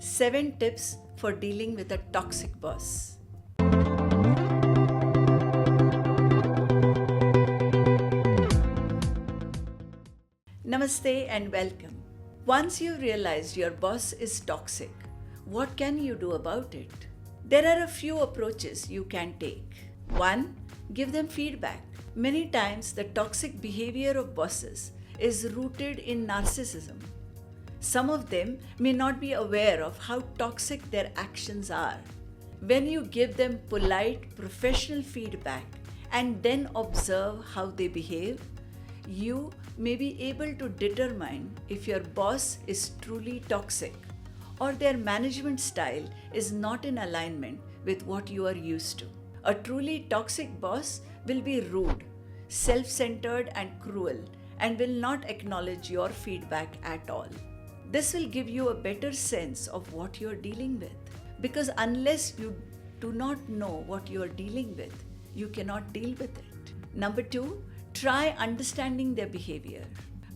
7 tips for dealing with a toxic boss. Namaste and welcome. Once you've realized your boss is toxic, what can you do about it? There are a few approaches you can take. 1. Give them feedback. Many times the toxic behavior of bosses is rooted in narcissism. Some of them may not be aware of how toxic their actions are. When you give them polite, professional feedback and then observe how they behave, you may be able to determine if your boss is truly toxic or their management style is not in alignment with what you are used to. A truly toxic boss will be rude, self-centered and cruel and will not acknowledge your feedback at all. This will give you a better sense of what you are dealing with, because unless you do not know what you are dealing with, you cannot deal with it. Number 2, try understanding their behavior.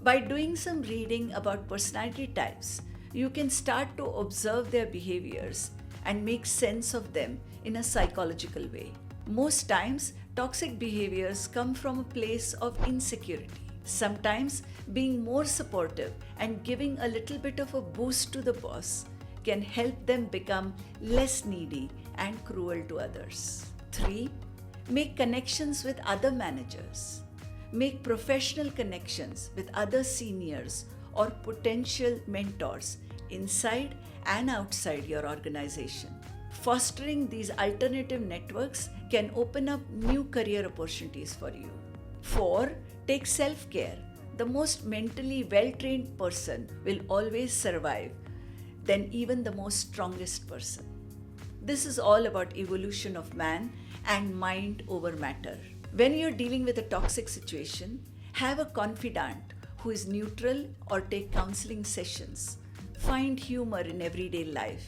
By doing some reading about personality types, you can start to observe their behaviors and make sense of them in a psychological way. Most times, toxic behaviors come from a place of insecurity. Sometimes, being more supportive and giving a little bit of a boost to the boss can help them become less needy and cruel to others. 3. Make connections with other managers. Make professional connections with other seniors or potential mentors inside and outside your organization. Fostering these alternative networks can open up new career opportunities for you. 4. Take self-care. The most mentally well-trained person will always survive than even the most strongest person. This is all about evolution of man and mind over matter. When you're dealing with a toxic situation, have a confidant who is neutral or take counseling sessions. Find humor in everyday life.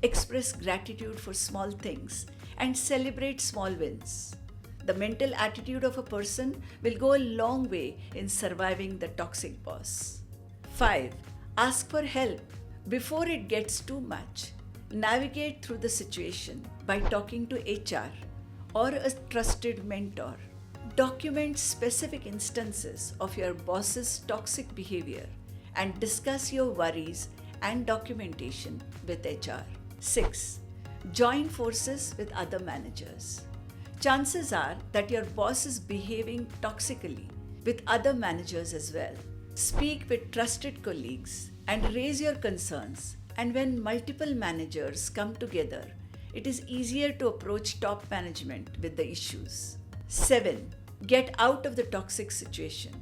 Express gratitude for small things and celebrate small wins. The mental attitude of a person will go a long way in surviving the toxic boss. 5. Ask for help before it gets too much. Navigate through the situation by talking to HR or a trusted mentor. Document specific instances of your boss's toxic behavior and discuss your worries and documentation with HR. 6. Join forces with other managers. Chances are that your boss is behaving toxically with other managers as well. Speak with trusted colleagues and raise your concerns. And when multiple managers come together, it is easier to approach top management with the issues. 7. Get out of the toxic situation.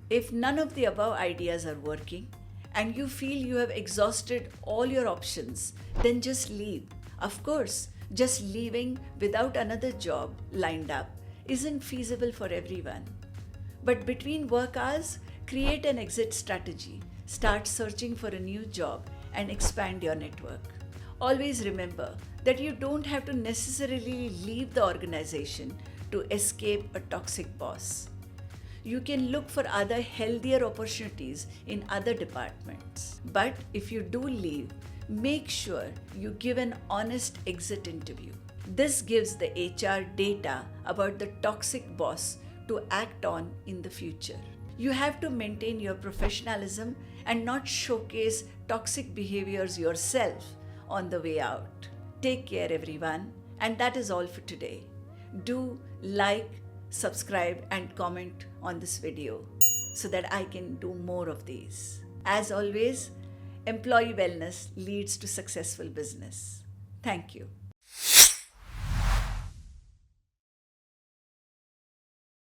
If none of the above ideas are working and you feel you have exhausted all your options, then just leave. Of course, just leaving without another job lined up isn't feasible for everyone. But between work hours, create an exit strategy. Start searching for a new job and expand your network. Always remember that you don't have to necessarily leave the organization to escape a toxic boss. You can look for other healthier opportunities in other departments. But if you do leave, make sure you give an honest exit interview. This gives the HR data about the toxic boss to act on in the future. You have to maintain your professionalism and not showcase toxic behaviors yourself on the way out. Take care, everyone, and that is all for today. Do like, subscribe, and comment on this video so that I can do more of these. As always, employee wellness leads to successful business. Thank you.